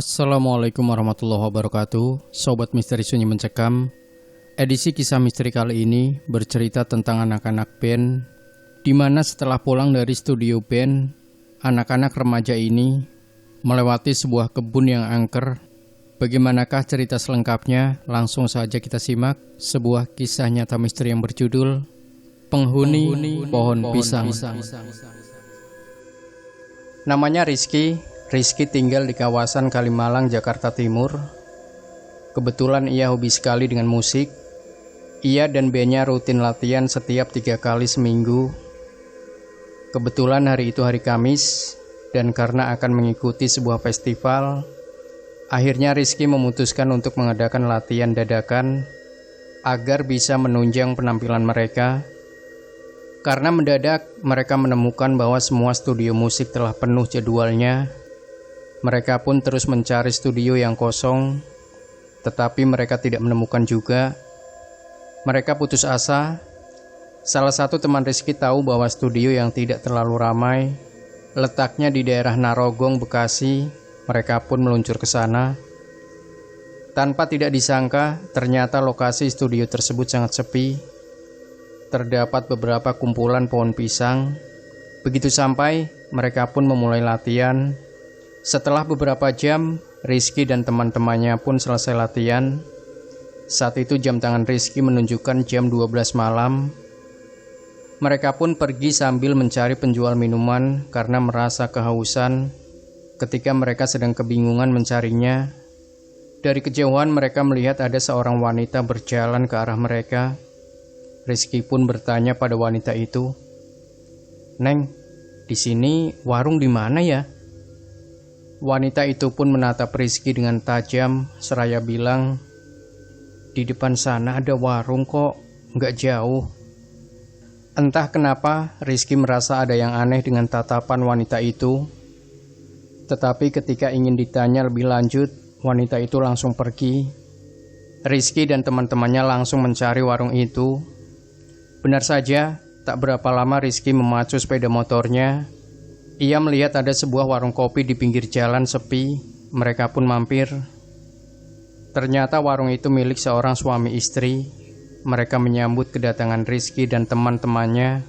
Assalamualaikum warahmatullahi wabarakatuh. Sobat Misteri Sunyi Mencekam. Edisi kisah misteri kali ini bercerita tentang anak-anak band, di mana setelah pulang dari studio band, anak-anak remaja ini melewati sebuah kebun yang angker. Bagaimanakah cerita selengkapnya? Langsung saja kita simak sebuah kisah nyata misteri yang berjudul Penghuni Pohon Pisang. Namanya Rizky. Rizky tinggal di kawasan Kalimalang, Jakarta Timur. Kebetulan ia hobi sekali dengan musik. Ia dan bandnya rutin latihan setiap 3 kali seminggu. Kebetulan hari itu hari Kamis, dan karena akan mengikuti sebuah festival, akhirnya Rizky memutuskan untuk mengadakan latihan dadakan agar bisa menunjang penampilan mereka. Karena mendadak mereka menemukan bahwa semua studio musik telah penuh jadwalnya. Mereka pun terus mencari studio yang kosong, tetapi mereka tidak menemukan juga. Mereka putus asa. Salah satu teman Rizky tahu bahwa studio yang tidak terlalu ramai letaknya di daerah Narogong, Bekasi. Mereka pun meluncur ke sana. Tanpa tidak disangka, ternyata lokasi studio tersebut sangat sepi. Terdapat beberapa kumpulan pohon pisang. Begitu sampai, mereka pun memulai latihan. Setelah beberapa jam, Rizky dan teman-temannya pun selesai latihan. Saat itu jam tangan Rizky menunjukkan jam 12 malam. Mereka pun pergi sambil mencari penjual minuman karena merasa kehausan. Ketika mereka sedang kebingungan mencarinya, dari kejauhan mereka melihat ada seorang wanita berjalan ke arah mereka. Rizky pun bertanya pada wanita itu, "Neng, di sini warung di mana ya?" Wanita itu pun menatap Rizky dengan tajam seraya bilang, "Di depan sana ada warung kok, nggak jauh." Entah kenapa Rizky merasa ada yang aneh dengan tatapan wanita itu. Tetapi ketika ingin ditanya lebih lanjut, wanita itu langsung pergi. Rizky dan teman-temannya langsung mencari warung itu. Benar saja, tak berapa lama Rizky memacu sepeda motornya. Ia melihat ada sebuah warung kopi di pinggir jalan sepi. Mereka pun mampir. Ternyata warung itu milik seorang suami istri. Mereka menyambut kedatangan Rizky dan teman-temannya.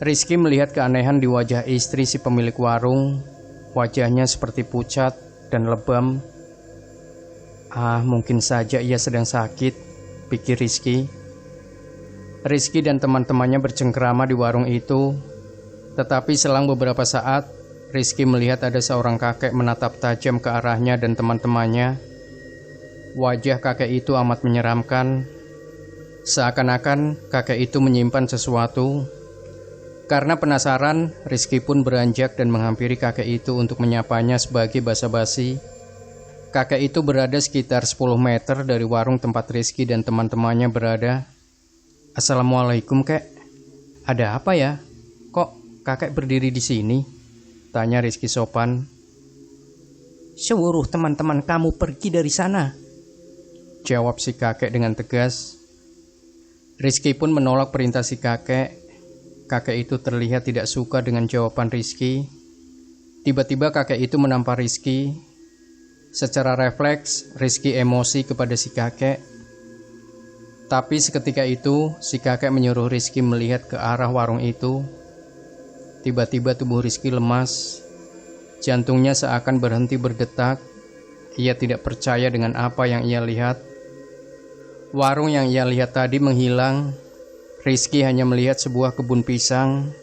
Rizky melihat keanehan di wajah istri si pemilik warung. Wajahnya seperti pucat dan lebam. Mungkin saja ia sedang sakit, pikir Rizky. Rizky dan teman-temannya bercengkrama di warung itu. Tetapi selang beberapa saat, Rizky melihat ada seorang kakek menatap tajam ke arahnya dan teman-temannya. Wajah kakek itu amat menyeramkan. Seakan-akan kakek itu menyimpan sesuatu. Karena penasaran, Rizky pun beranjak dan menghampiri kakek itu untuk menyapanya sebagai basa-basi. Kakek itu berada sekitar 10 meter dari warung tempat Rizky dan teman-temannya berada. "Assalamualaikum, Kek. Ada apa ya? Kok kakek berdiri di sini?" tanya Rizky sopan. "Suruh teman-teman kamu pergi dari sana," jawab si kakek dengan tegas. Rizky pun menolak perintah si kakek. Kakek itu terlihat tidak suka dengan jawaban Rizky. Tiba-tiba kakek itu menampar Rizky. Secara refleks, Rizky emosi kepada si kakek. Tapi seketika itu, si kakek menyuruh Rizky melihat ke arah warung itu. Tiba-tiba tubuh Rizky lemas. Jantungnya seakan berhenti berdetak. Ia tidak percaya dengan apa yang ia lihat. Warung yang ia lihat tadi menghilang. Rizky hanya melihat sebuah kebun pisang.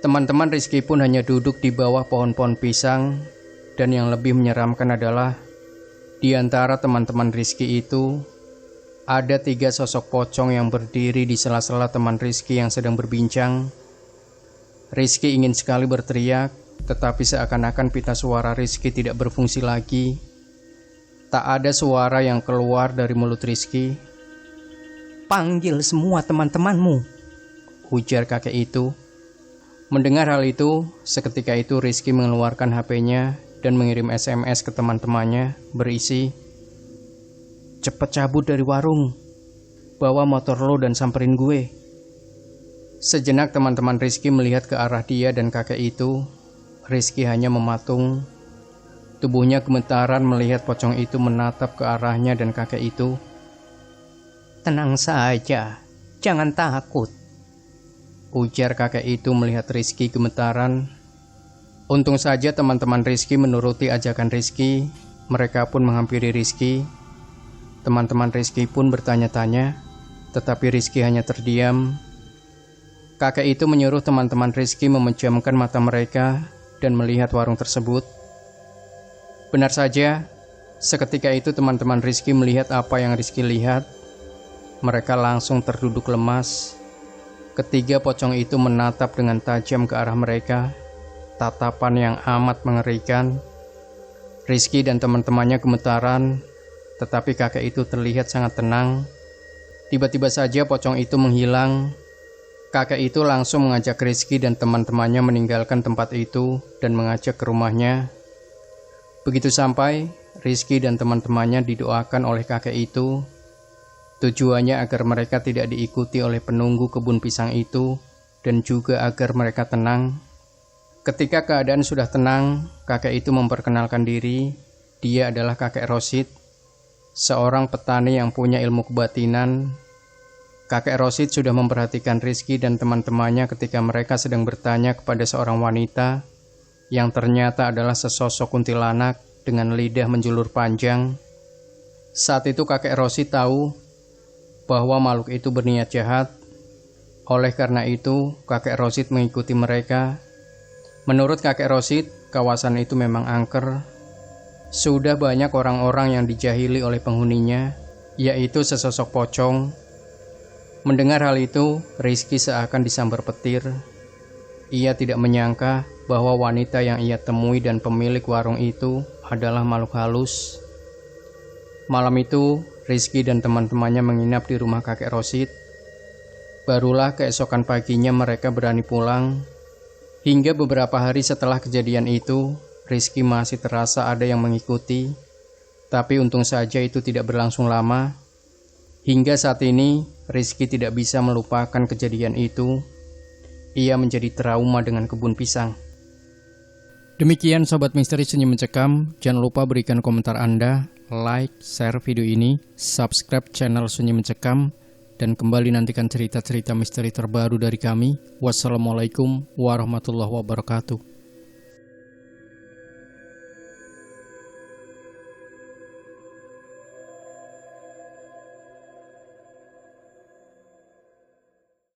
Teman-teman Rizky pun hanya duduk di bawah pohon-pohon pisang. Dan yang lebih menyeramkan adalah, di antara teman-teman Rizky itu, ada 3 sosok pocong yang berdiri di sela-sela teman Rizky yang sedang berbincang. Rizky ingin sekali berteriak, tetapi seakan-akan pita suara Rizky tidak berfungsi lagi. Tak ada suara yang keluar dari mulut Rizky. "Panggil semua teman-temanmu," ujar kakek itu. Mendengar hal itu, seketika itu Rizky mengeluarkan HP-nya dan mengirim SMS ke teman-temannya berisi, "Cepet cabut dari warung, bawa motor lo dan samperin gue." Sejenak teman-teman Rizky melihat ke arah dia dan kakek itu. Rizky hanya mematung. Tubuhnya gemetaran melihat pocong itu menatap ke arahnya dan kakek itu. "Tenang saja, jangan takut," ujar kakek itu melihat Rizky gemetaran. Untung saja teman-teman Rizky menuruti ajakan Rizky. Mereka pun menghampiri Rizky. Teman-teman Rizky pun bertanya-tanya, tetapi Rizky hanya terdiam. Kakek itu menyuruh teman-teman Rizky memejamkan mata mereka dan melihat warung tersebut. Benar saja, seketika itu teman-teman Rizky melihat apa yang Rizky lihat. Mereka langsung terduduk lemas. Ketiga pocong itu menatap dengan tajam ke arah mereka, tatapan yang amat mengerikan. Rizky dan teman-temannya gemetaran, tetapi kakek itu terlihat sangat tenang. Tiba-tiba saja pocong itu menghilang. Kakek itu langsung mengajak Rizky dan teman-temannya meninggalkan tempat itu dan mengajak ke rumahnya. Begitu sampai, Rizky dan teman-temannya didoakan oleh kakek itu. Tujuannya agar mereka tidak diikuti oleh penunggu kebun pisang itu dan juga agar mereka tenang. Ketika keadaan sudah tenang, kakek itu memperkenalkan diri. Dia adalah kakek Rosid, seorang petani yang punya ilmu kebatinan. Kakek Rosid sudah memperhatikan Rizky dan teman-temannya ketika mereka sedang bertanya kepada seorang wanita yang ternyata adalah sesosok kuntilanak dengan lidah menjulur panjang. Saat itu kakek Rosid tahu bahwa makhluk itu berniat jahat. Oleh karena itu, kakek Rosid mengikuti mereka. Menurut kakek Rosid, kawasan itu memang angker. Sudah banyak orang-orang yang dijahili oleh penghuninya, yaitu sesosok pocong. Mendengar hal itu, Rizky seakan disambar petir. Ia tidak menyangka bahwa wanita yang ia temui dan pemilik warung itu adalah makhluk halus. Malam itu, Rizky dan teman-temannya menginap di rumah kakek Rosid. Barulah keesokan paginya mereka berani pulang. Hingga beberapa hari setelah kejadian itu, Rizky masih terasa ada yang mengikuti. Tapi untung saja itu tidak berlangsung lama. Hingga saat ini, Rizky tidak bisa melupakan kejadian itu. Ia menjadi trauma dengan kebun pisang. Demikian Sobat Misteri Sunyi Mencekam. Jangan lupa berikan komentar Anda, like, share video ini, subscribe channel Sunyi Mencekam, dan kembali nantikan cerita-cerita misteri terbaru dari kami. Wassalamualaikum warahmatullahi wabarakatuh.